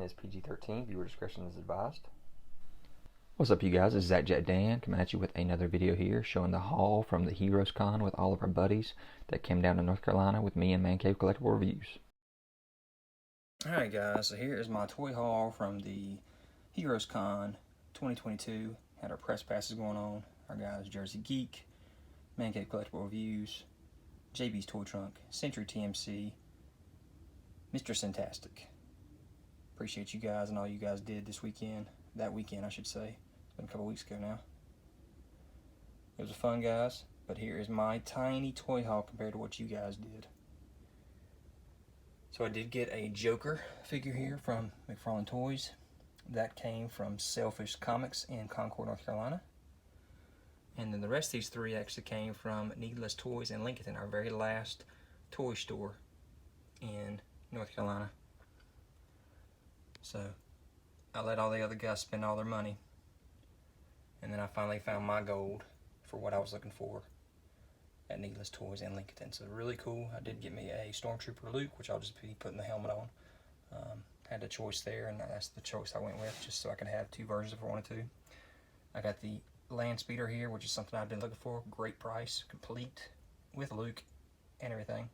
is PG-13. Viewer discretion is advised. What's up, you guys? This is ZackJackDan coming at you with another video here showing the haul from the Heroescon with all of our buddies that came down to North Carolina with me and ManCave Collectible Reviews. Alright guys, so here is my toy haul from the Heroescon 2022. Had our press passes going on. Our guys Jersey Geek, ManCave Collectible Reviews, JB's Toy Trunk, Sentri TMC, Mr. Sintastic. Appreciate you guys and all you guys did this weekend. That weekend, I should say. It's been a couple weeks ago now. It was fun, guys, but here is my tiny toy haul compared to what you guys did. So I did get a Joker figure here from McFarlane Toys. That came from Ssalefish Comics in Concord, North Carolina. And then the rest of these three actually came from Needless Toys in Lincolnton, our very last toy store in North Carolina. So I let all the other guys spend all their money, and then I finally found my gold for what I was looking for at Needless Toys in Lincolnton. So really cool. I did get me a Stormtrooper Luke, which I'll just be putting the helmet on. Had the choice there, and that's the choice I went with, just so I could have two versions if I wanted to. I got the Land Speeder here, which is something I've been looking for. Great price, complete with Luke and everything.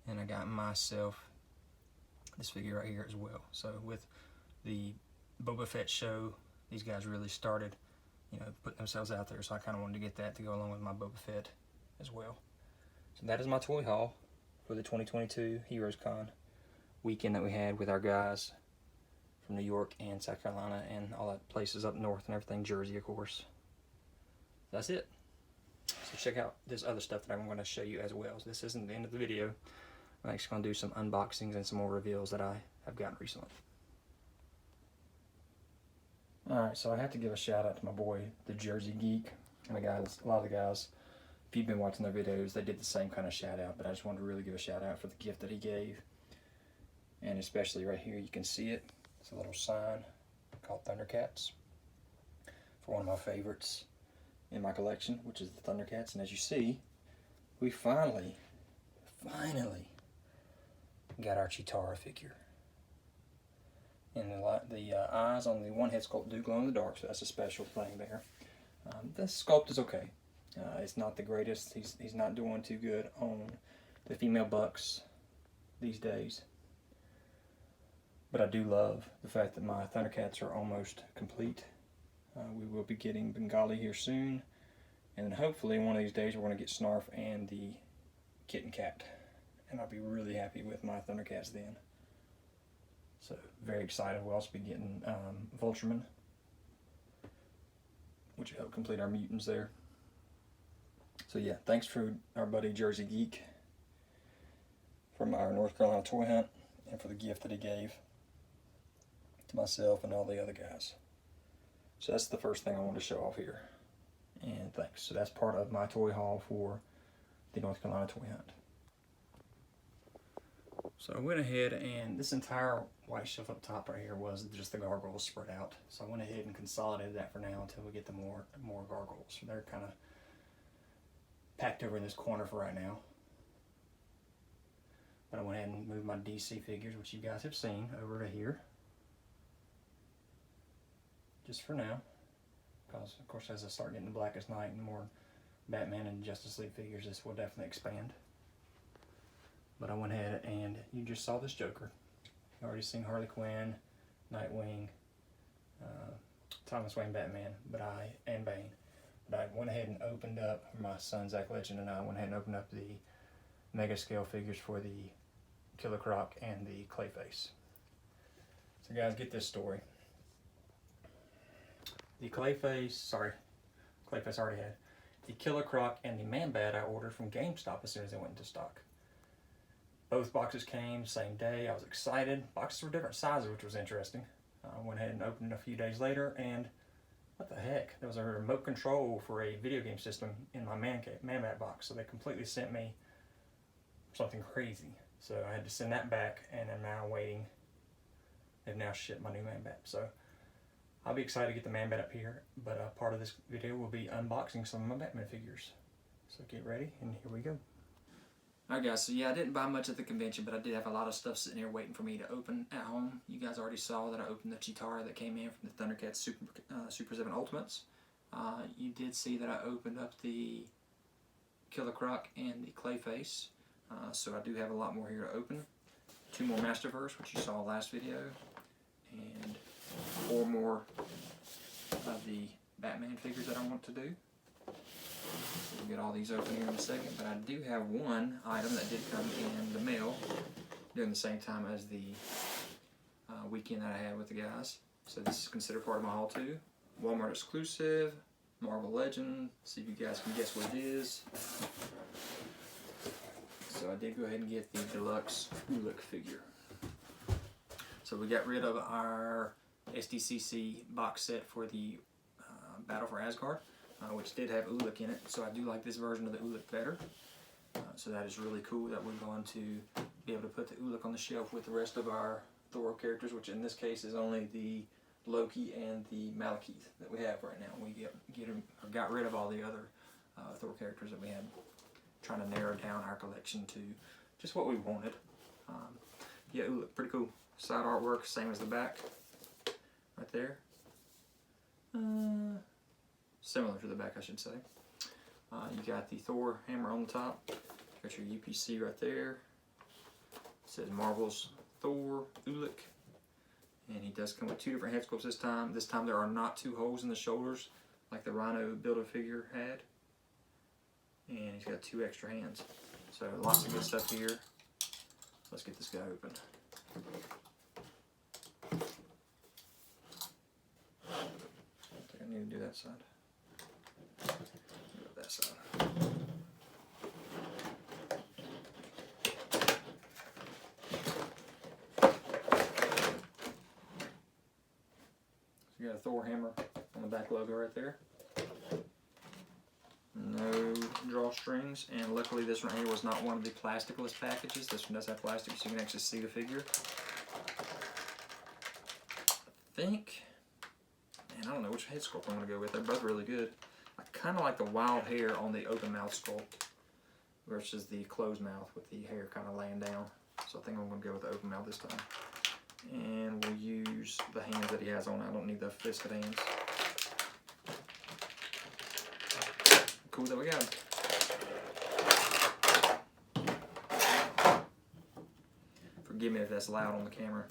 And I got myself this figure right here as well. So with the Boba Fett show, these guys really started, putting themselves out there, so I kind of wanted to get that to go along with my Boba Fett as well. So that is my toy haul for the 2022 Heroescon weekend that we had with our guys from New York and South Carolina and all that places up north and everything, Jersey, of course. That's it. So check out this other stuff that I'm going to show you as well. So this isn't the end of the video. I'm actually going to do some unboxings and some more reveals that I have gotten recently. Alright, so I have to give a shout out to my boy, the Jersey Geek, and a lot of the guys, if you've been watching their videos, they did the same kind of shout out, but I just wanted to really give a shout out for the gift that he gave. And especially right here, you can see it. It's a little sign called Thundercats for one of my favorites in my collection, which is the Thundercats. And as you see, we finally got our Chitara figure. And the eyes on the one head sculpt do glow in the dark, so that's a special thing there. The sculpt is okay. It's not the greatest. He's not doing too good on the female bucks these days. But I do love the fact that my Thundercats are almost complete. We will be getting Bengali here soon. And then hopefully one of these days we're going to get Snarf and the Kitten Cat. And I'll be really happy with my Thundercats then. So very excited. We'll also be getting Vultureman, which will help complete our mutants there. So yeah, thanks for our buddy Jersey Geek from our North Carolina toy hunt and for the gift that he gave to myself and all the other guys. So that's the first thing I want to show off here. And thanks. So that's part of my toy haul for the North Carolina toy hunt. So I went ahead, and this entire white shelf up top right here was just the gargoyles spread out. So I went ahead and consolidated that for now until we get the more gargoyles. They're kind of packed over in this corner for right now. But I went ahead and moved my DC figures, which you guys have seen, over to here. Just for now. Because, of course, as I start getting the Blackest Night and more Batman and Justice League figures, this will definitely expand. But I went ahead and you just saw this Joker. You already seen Harley Quinn, Nightwing, Thomas Wayne Batman, and Bane. But I went ahead and opened up, my son Zach Legend and I went ahead and opened up the mega scale figures for the Killer Croc and the Clayface. So guys, get this story. The Clayface I already had. The Killer Croc and the Man-Bat I ordered from GameStop as soon as they went into stock. Both boxes came same day. I was excited. Boxes were different sizes, which was interesting. I went ahead and opened it a few days later, and what the heck? There was a remote control for a video game system in my Man-Bat box, so they completely sent me something crazy. So I had to send that back, and I'm now waiting. They've now shipped my new Man-Bat. So I'll be excited to get the Man-Bat up here, but part of this video will be unboxing some of my Batman figures. So get ready, and here we go. Alright guys, so yeah, I didn't buy much at the convention, but I did have a lot of stuff sitting here waiting for me to open at home. You guys already saw that I opened the Chitara that came in from the Thundercats Super 7 Ultimates. You did see that I opened up the Killer Croc and the Clayface. So I do have a lot more here to open. 2 more Masterverse, which you saw last video, and 4 more of the Batman figures that I want to do. We'll get all these open here in a second, but I do have one item that did come in the mail during the same time as the weekend that I had with the guys. So this is considered part of my haul too. Walmart exclusive, Marvel Legend. See if you guys can guess what it is. So I did go ahead and get the deluxe Ulik figure. So we got rid of our SDCC box set for the Battle for Asgard, which did have Ulik in it. So I do like this version of the Ulik better. So that is really cool that we're going to be able to put the Ulik on the shelf with the rest of our Thor characters, which in this case is only the Loki and the Malekith that we have right now. We got rid of all the other Thor characters that we had, trying to narrow down our collection to just what we wanted. Yeah, Ulik, pretty cool. Side artwork, same as the back, right there. Similar to the back, I should say. You got the Thor hammer on the top. Got your UPC right there. It says Marvel's Thor Ulik. And he does come with 2 different head sculpts this time. This time there are not 2 holes in the shoulders like the Rhino Build-A-Figure had. And he's got 2 extra hands. So lots of good stuff here. Let's get this guy open. I think I need to do that side. Do that side. So you got a Thor hammer on the back logo right there. No drawstrings, and luckily this one here was not one of the plasticless packages. This one does have plastic, so you can actually see the figure. I think, man, I don't know which head sculpt I'm going to go with. They're both really good. I kind of like the wild hair on the open mouth sculpt versus the closed mouth with the hair kind of laying down. So I think I'm going to go with the open mouth this time. And we'll use the hands that he has on. I don't need the fisted hands. Cool that we got him. Forgive me if that's loud on the camera.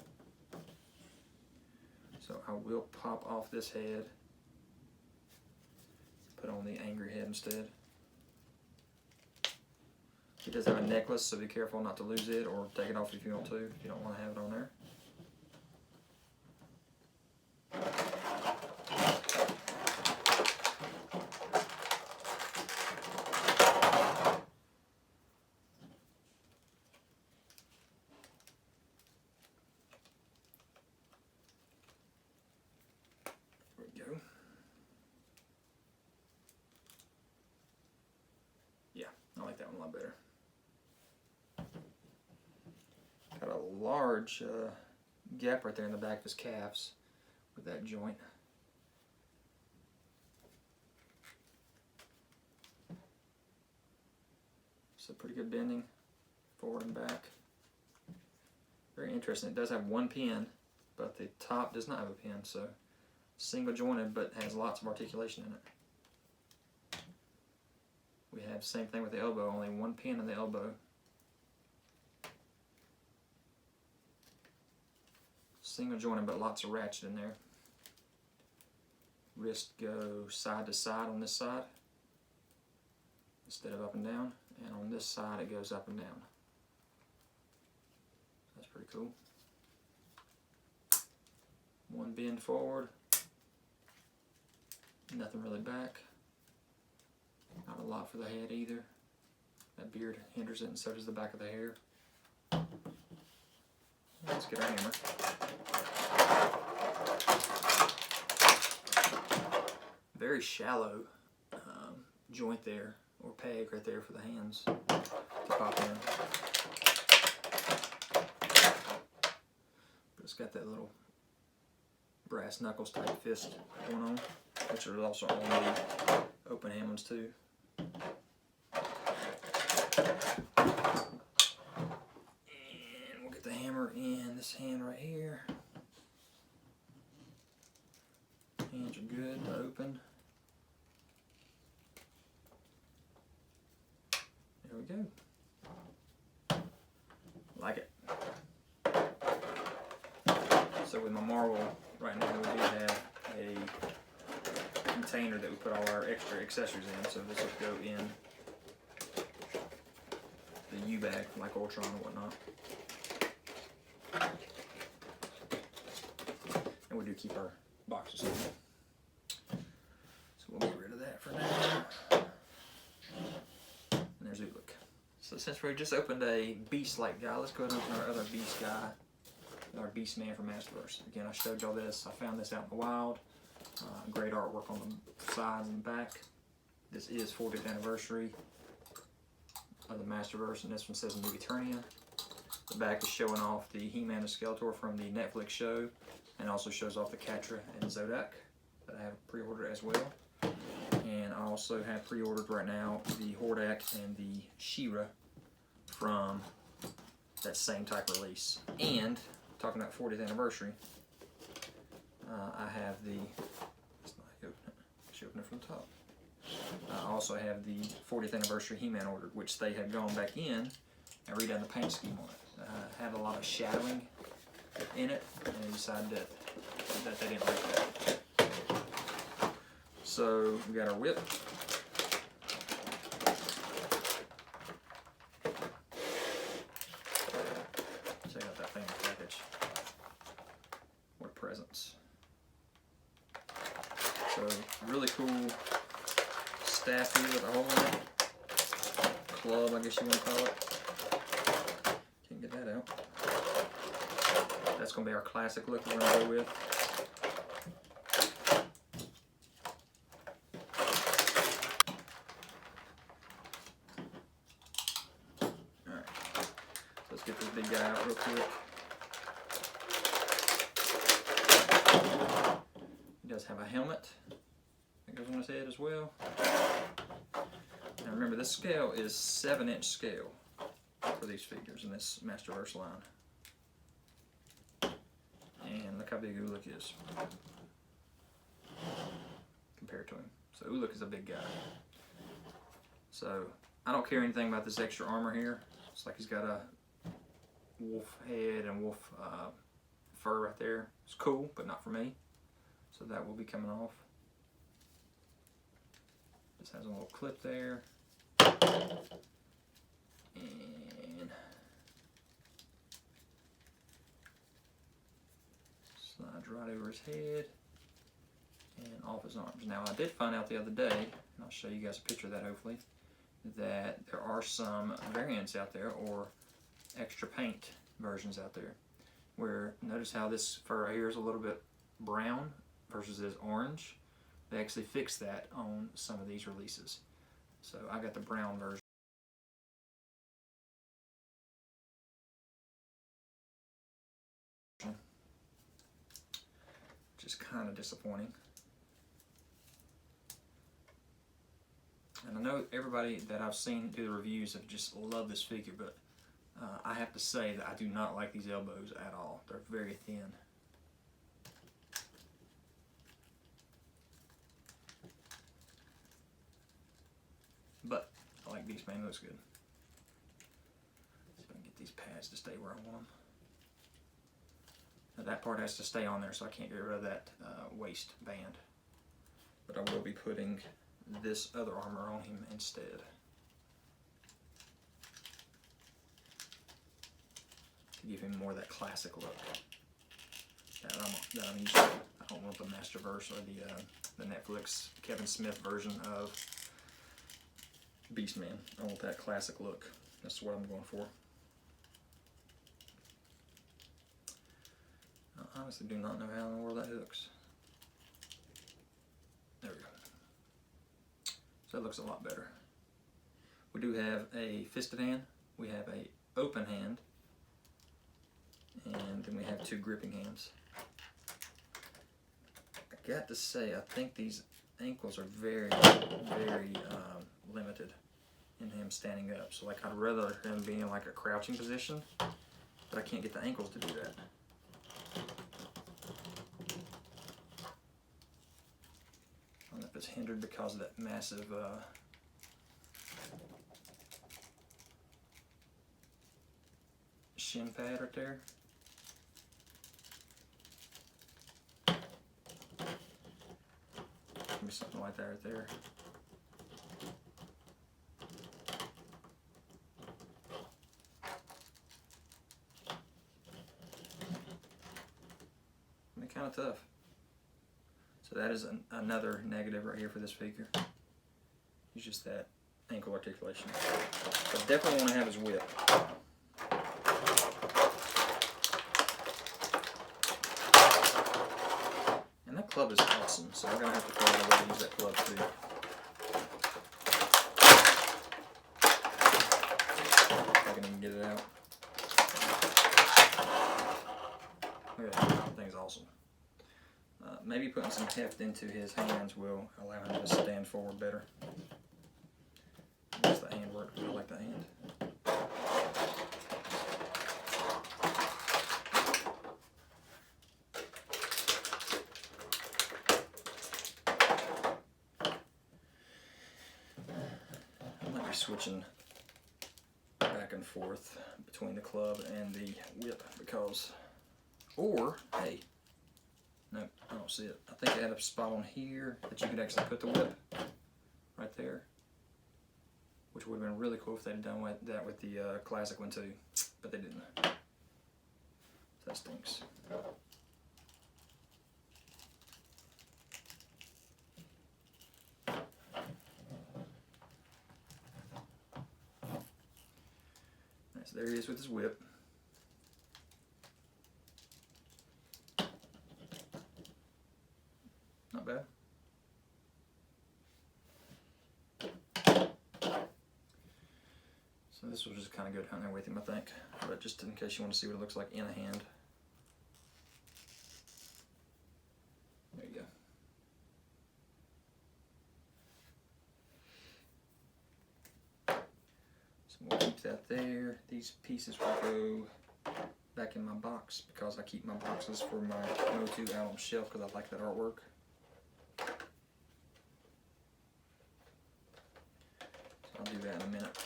So I will pop off this head. Put on the angry head instead. He does have a necklace, so be careful not to lose it, or take it off if you want to, if you don't want to have it on there. I like that one a lot better. Got a large gap right there in the back of his calves with that joint. So pretty good bending forward and back. Very interesting. It does have one pin, but the top does not have a pin, so single jointed but has lots of articulation in it. We have the same thing with the elbow, only one pin in the elbow. Single jointed but lots of ratchet in there. Wrist go side to side on this side instead of up and down, and on this side it goes up and down. That's pretty cool. One bend forward, nothing really back. Not a lot for the head either. That beard hinders it, and so does the back of the hair. Let's get our hammer. Very shallow joint there, or peg right there for the hands to pop in. But it's got that little brass knuckles type fist going on, which are also on the open hand ones too. in this hand right here. Hands are good to open. There we go. Like it. So with my Marvel right now, we do have a container that we put all our extra accessories in. So this will go in the U bag, like Ultron and whatnot. And we do keep our boxes in. So we'll get rid of that for now. And there's Uluk. So since we just opened a beast-like guy, let's go ahead and open our other beast guy, our Beast Man from Masterverse. Again, I showed y'all this. I found this out in the wild. Great artwork on the sides and the back. This is 40th anniversary of the Masterverse, and this one says New Eternia. The back is showing off the He-Man and Skeletor from the Netflix show, and also shows off the Catra and Zodak that I have pre-ordered as well. And I also have pre-ordered right now the Hordak and the She-Ra from that same type release. And talking about 40th anniversary, I have the, let's not open it, should open it from the top. I also have the 40th anniversary He-Man ordered, which they had gone back in and redone the paint scheme on it. Had a lot of shadowing in it, and they decided that they didn't like that. So we got our whip. Check out that thing in the package. What a presence. So really cool staff here with a hole in it. Club, I guess you want to call it. Can't get that out. That's going to be our classic look we're going to go with. Alright, so let's get this big guy out real quick. He does have a helmet that goes on his head as well. Now remember, this scale is 7-inch scale for these figures in this Masterverse line. And look how big Uluk is compared to him. So Uluk is a big guy. So I don't care anything about this extra armor here. It's like he's got a wolf head and wolf fur right there. It's cool, but not for me. So that will be coming off. This has a little clip there. And slides right over his head and off his arms. Now I did find out the other day, and I'll show you guys a picture of that hopefully, that there are some variants out there or extra paint versions out there where, notice how this fur right here is a little bit brown versus this orange. They actually fixed that on some of these releases. So I got the brown version. Which is kind of disappointing. And I know everybody that I've seen do the reviews have just loved this figure, but I have to say that I do not like these elbows at all. They're very thin. But I like Beast Man, looks good. See if I can get these pads to stay where I want them. Now that part has to stay on there, so I can't get rid of that waist band. But I will be putting this other armor on him instead. To give him more of that classic look that I'm used to. I don't want the Masterverse or the Netflix Kevin Smith version of Beast Man. I want that classic look. That's what I'm going for. I honestly do not know how in the world that hooks. There we go. So that looks a lot better. We do have a fisted hand, we have a open hand, and then we have two gripping hands. I got to say, I think these ankles are very, very limited in him standing up. So like I'd rather him be in like a crouching position but I can't get the ankles to do that. I don't know if it's hindered because of that massive shin pad right there. Maybe something like that right there. Kind of tough. So that is another negative right here for this figure. It's just that ankle articulation. But definitely want to have his whip. And that club is awesome, so I'm going to have to figure out a way to use that club too. If I can even get it out. Look at that, that thing's awesome. Maybe putting some heft into his hands will allow him to stand forward better. There's the hand work. I like the hand. I might be switching back and forth between the club and the whip because, or, hey, no, I don't see it. I think I had a spot on here that you could actually put the whip right there, which would have been really cool if they'd done that with the classic one too, but they didn't. So that stinks. Right, so there he is with his whip. Not bad. So this will just kind of go down there with him, I think. But just in case you want to see what it looks like in a hand. There you go. So we'll keep that there. These pieces will go back in my box because I keep my boxes for my MOTU out on the shelf because I like that artwork. I'll do that in a minute.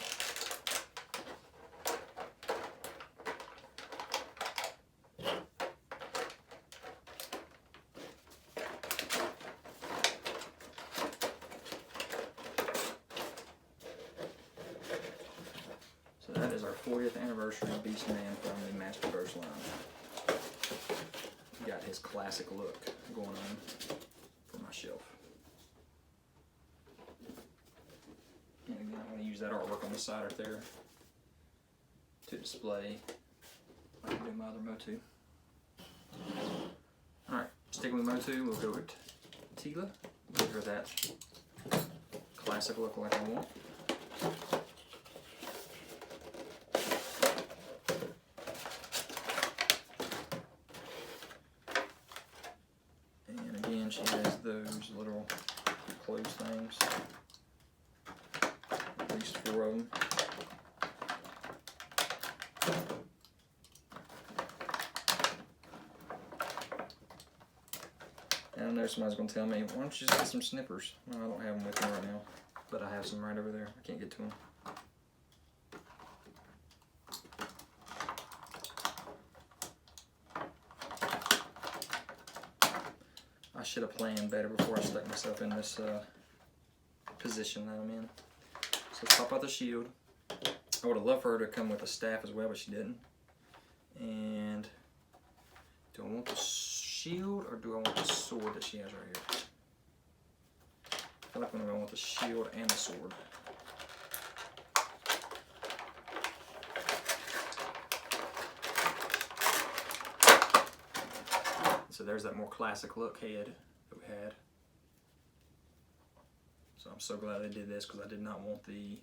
So that is our 40th anniversary Beast Man from the Masterverse line. Got his classic look going on for my shelf. And again, I'm going to use that artwork on the side right there to display like I do my other MOTU. Alright, sticking with MOTU, we'll go with Tila. Give her that classic look like I want. And again, she has those little closed things. At least 4 of them. And I know somebody's going to tell me, why don't you just get some snippers? Well, I don't have them with me right now, but I have some right over there. I can't get to them. I should have planned better before I stuck myself in this position that I'm in. So let's pop out the shield. I would have loved for her to come with a staff as well, but she didn't. And do I want the shield or do I want the sword that she has right here? I feel like I'm going to want the shield and the sword. So there's that more classic look head that we had. So I'm so glad they did this because I did not want the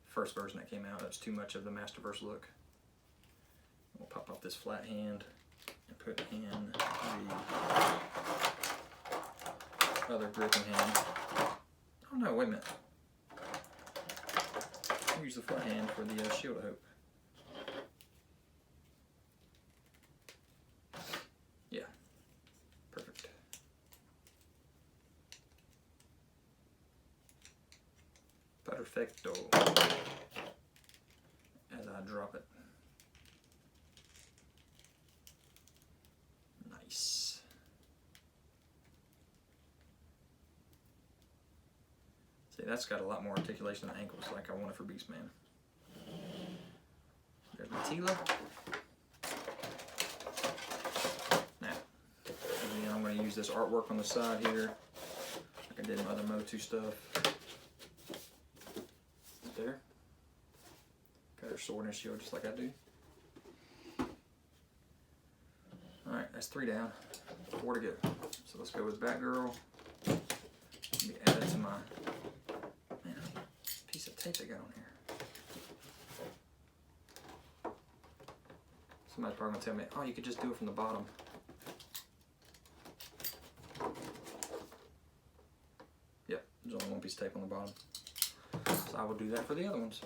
first version that came out. That's too much of the Masterverse look. We'll pop off this flat hand and put in the other gripping hand. Oh no, wait a minute. I'll use the flat hand for the shield, I hope. Perfecto. As I drop it. Nice. See, that's got a lot more articulation in the ankles like I wanted for Beastman. There's my Tila. Now, again, I'm going to use this artwork on the side here, like I did my other MOTU stuff. There. Got her sword and shield just like I do. Alright, that's 3 down. 4 to go. So let's go with Batgirl. Let me add it to my piece of tape I got on here. Somebody's probably going to tell me, oh, you could just do it from the bottom. Yep, there's only 1 piece of tape on the bottom. So I will do that for the other ones.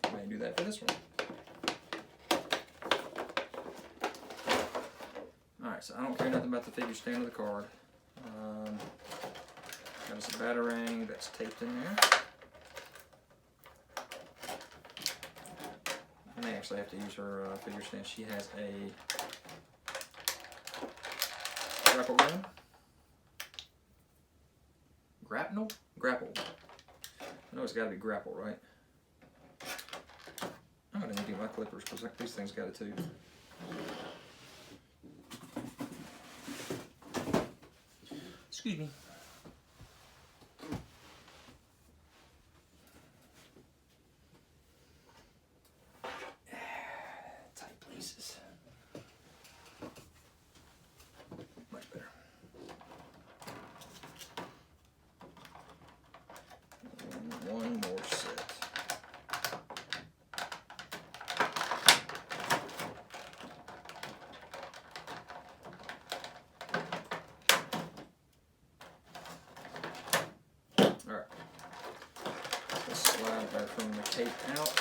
I may do that for this one. Alright, so I don't care nothing about the figure stand of the card. Got us a Batarang that's taped in there. I may actually have to use her figure stand. She has a grapple gun. Grapnel? Grapple. I know it's got to be grapple, right? I'm going to need to get my clippers because these things got it too. Excuse me. Tight places. Much better. And 1 more set. Alright, let's slide that from the tape out.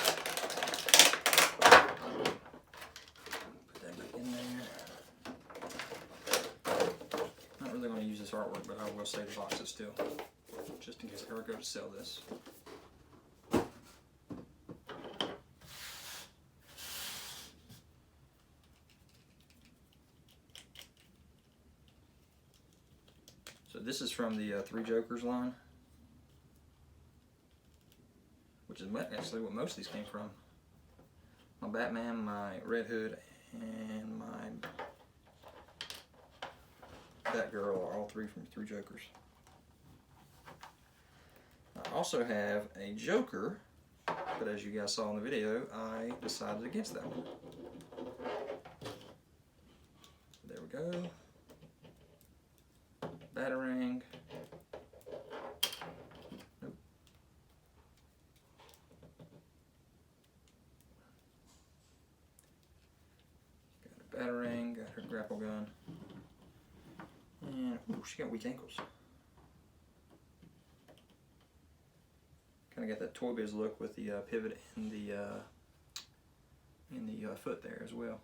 Put that back in there. Not really going to use this artwork, but I will save the boxes still, just in case I ever go to sell this. So this is from the Three Jokers line, which is actually what most of these came from. My Batman, my Red Hood, and my Batgirl are all 3 from Three Jokers. I also have a Joker, but as you guys saw in the video, I decided against that one. There we go. Batarang. Nope. Got a Batarang, got her grapple gun. And, ooh, she got weak ankles. Kind of got that Toy Biz look with the pivot in the foot there as well.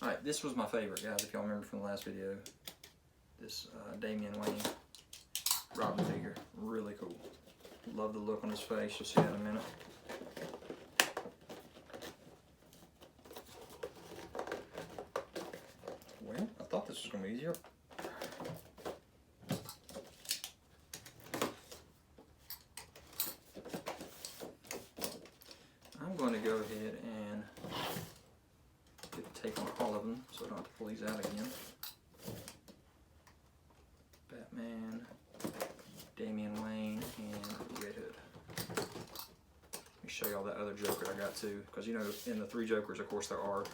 Alright, this was my favorite, guys, if y'all remember from the last video. This Damian Wayne Robin figure. Really cool. Love the look on his face. You'll see that in a minute. Well, I thought this was going to be easier. I'm going to go ahead and get the tape on all of them so I don't have to pull these out again. Batman, Damian Wayne, and Red Hood. Let me show you all that other Joker I got too, because you know in the Three Jokers, of course, there are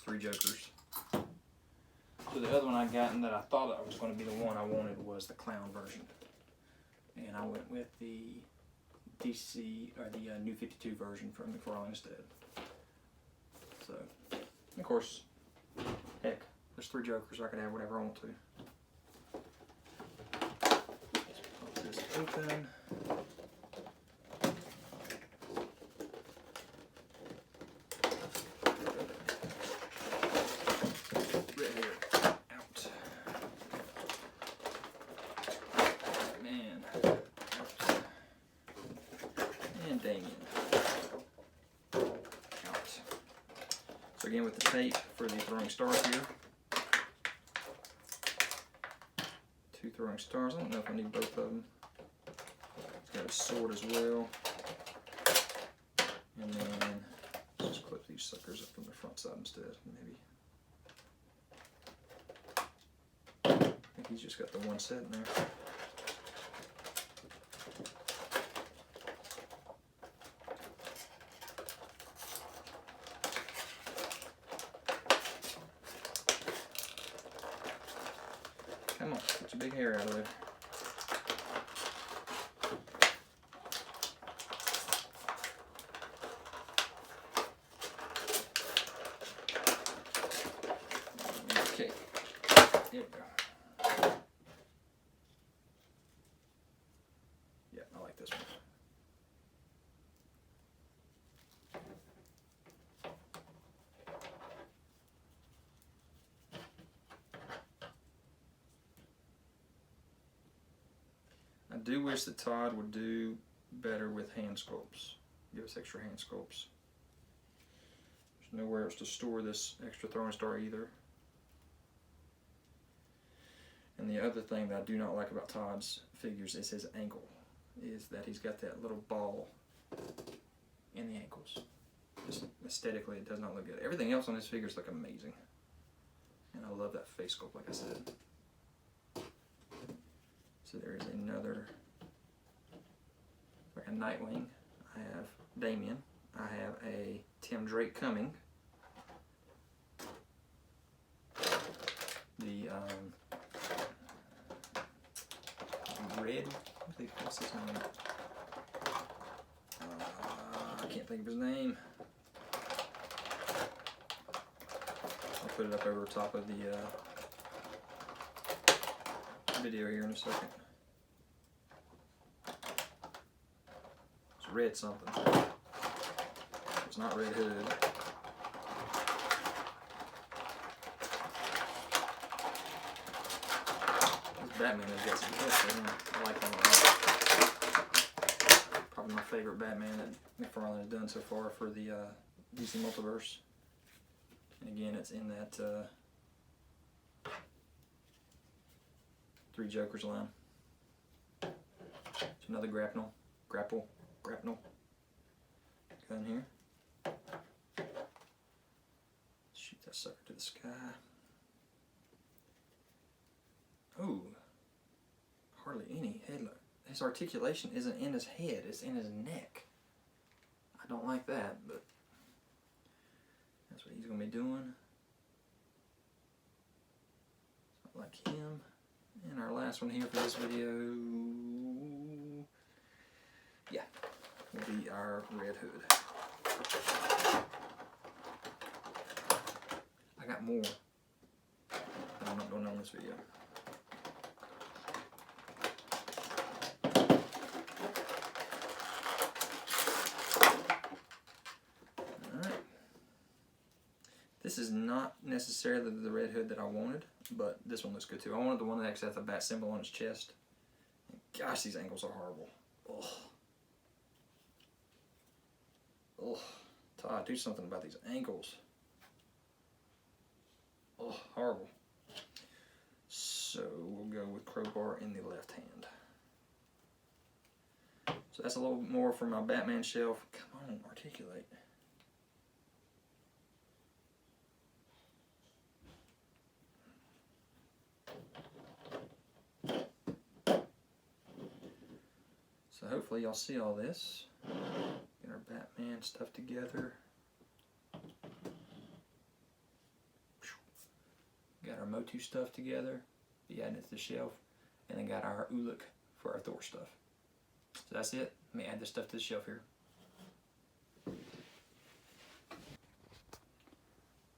3 Jokers. So the other one I got and that I thought I was going to be the one I wanted was the clown version, and I went with the DC or the New 52 version from McFarlane instead. So, of course, heck, there's 3 Jokers. I can have whatever I want to. Let's pop this open. and Damien. Out. So again with the tape for the throwing stars here. 2 throwing stars. I don't know if I need both of them. It's got a sword as well. And then just clip these suckers up from the front side instead, maybe. I think he's just got the one set in there. Come on, get your big hair out of there. Okay, here we go. Yeah, I like this one. I do wish that Todd would do better with hand sculpts. Give us extra hand sculpts. There's nowhere else to store this extra throwing star either. And the other thing that I do not like about Todd's figures is his ankle. Is that he's got that little ball in the ankles. Just aesthetically, it does not look good. Everything else on his figures look amazing. And I love that face sculpt, like I said. So there is another, like a Nightwing. I have Damien. I have a Tim Drake coming. The Red, what's his name? I can't think of his name. I'll put it up over top of the video here in a second. It's Red something. It's not Red Hood. Batman has got some hits in him. I like him a lot. Probably my favorite Batman that McFarlane has done so far for the DC Multiverse. And again, it's in that 3 Jokers line. It's another grapnel gun here. Shoot that sucker to the sky. Ooh. Hardly any head. His articulation isn't in his head, it's in his neck. I don't like that, but that's what he's going to be doing. Something like him. And our last one here for this video, yeah, will be our Red Hood. I got more, but I'm not going on this video. This is not necessarily the Red Hood that I wanted, but this one looks good too. I wanted the one that actually has the bat symbol on its chest. Gosh, these ankles are horrible. Ugh. Ugh. Todd, do something about these ankles. Ugh, horrible. So we'll go with crowbar in the left hand. So that's a little more for my Batman shelf. Come on, articulate. So hopefully y'all see all this. Get our Batman stuff together. Got our MOTU stuff together. Be adding it to the shelf. And then got our Uluk for our Thor stuff. So that's it. Let me add this stuff to the shelf here.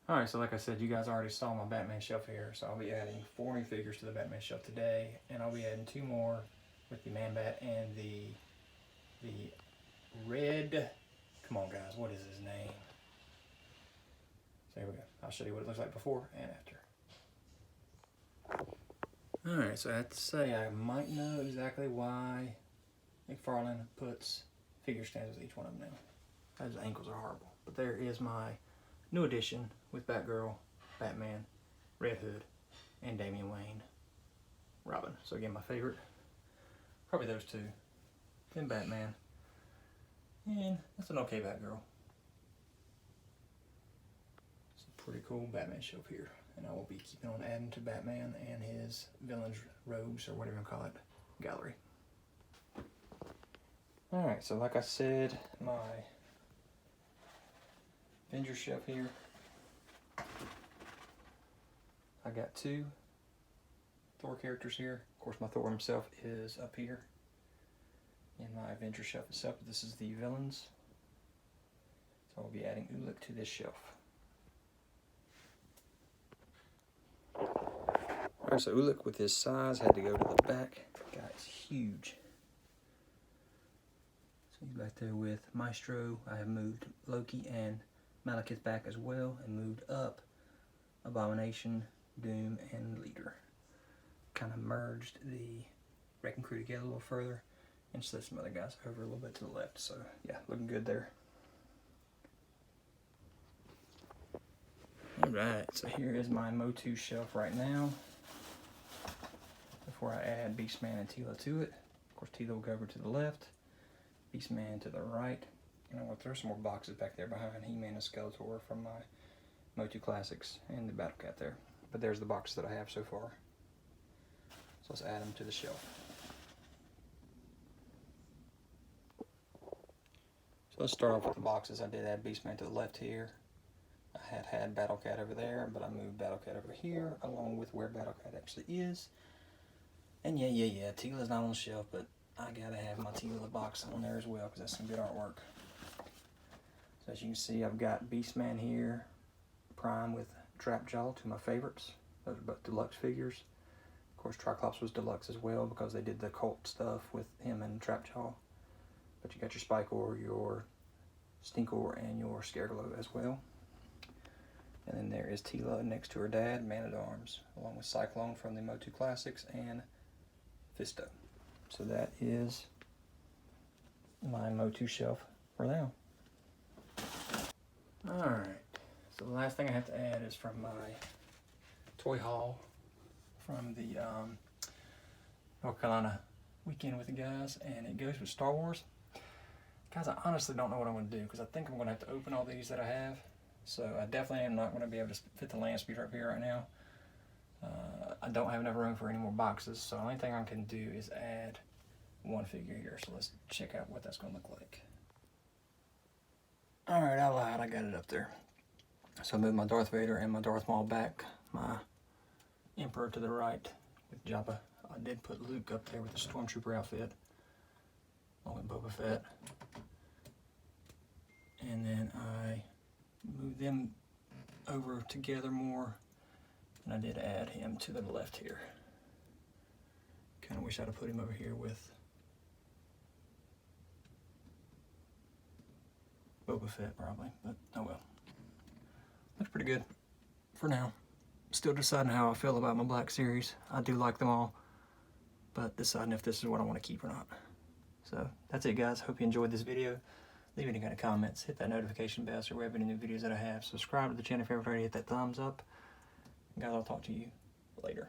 Alright, so like I said, you guys already saw my Batman shelf here. So I'll be adding 4 new figures to the Batman shelf today. And I'll be adding 2 more with the Man-Bat and the red, come on guys, what is his name? So here we go. I'll show you what it looks like before and after. Alright, so I have to say I might know exactly why McFarlane puts figure stands with each one of them now. Those ankles are horrible. But there is my new addition with Batgirl, Batman, Red Hood, and Damian Wayne, Robin. So again, my favorite, probably those two. Then Batman. And that's an okay Batgirl. It's a pretty cool Batman shelf here. And I will be keeping on adding to Batman and his villains, rogues, or whatever you call it, gallery. Alright, so like I said, my Avengers shelf here. I got 2 Thor characters here. Of course, my Thor himself is up here in my Avengers shelf itself. This is the villains. So I'll be adding Ulik to this shelf. Alright, so Ulik with his size had to go to the back. That guy is huge. So he's back there with Maestro. I have moved Loki and Malekith back as well, and moved up Abomination, Doom, and Leader. Kind of merged the Wrecking Crew together a little further, and slid some other guys over a little bit to the left. So yeah, looking good there. Alright, so here is my MOTU shelf right now. Before I add Beastman and Teela to it. Of course, Teela will go over to the left, Beastman to the right. And I'm going to throw some more boxes back there behind He-Man and Skeletor from my MOTU Classics and the Battlecat there. But there's the boxes that I have so far. So let's add them to the shelf. So let's start off with the boxes. I did add Beastman to the left here. I had Battlecat over there, but I moved Battlecat over here, along with where Battlecat actually is. And yeah, Teela's not on the shelf, but I gotta have my Teela box on there as well, because that's some good artwork. So as you can see, I've got Beastman here, Prime with Trapjaw, two of my favorites. Those are both deluxe figures. Of course, Triclops was deluxe as well, because they did the cult stuff with him and Trapjaw. But you got your Spikor, your Stinkor, and your Scareglow as well. And then there is Teela next to her dad, Man-at-Arms, along with Cyclone from the MOTU Classics and Fisto. So that is my MOTU shelf for now. Alright, so the last thing I have to add is from my toy haul from the North Carolina weekend with the guys, and it goes with Star Wars. Guys, I honestly don't know what I'm going to do, because I think I'm going to have to open all these that I have. So I definitely am not going to be able to fit the land speeder up here right now. I don't have enough room for any more boxes, so the only thing I can do is add one figure here. So let's check out what that's going to look like. Alright, I lied. I got it up there. So I moved my Darth Vader and my Darth Maul back. My Emperor to the right with Jabba. I did put Luke up there with the Stormtrooper outfit, along with Boba Fett. And then I move them over together more, and I did add him to the left here. Kind of wish I'd have put him over here with Boba Fett probably, but oh well. Looks pretty good for now. Still deciding how I feel about my Black Series. I do like them all, but deciding if this is what I want to keep or not. So that's it, guys. Hope you enjoyed this video. Leave any kind of comments, hit that notification bell so we have any new videos that I have. Subscribe to the channel if you haven't already, hit that thumbs up. And guys, I'll talk to you later.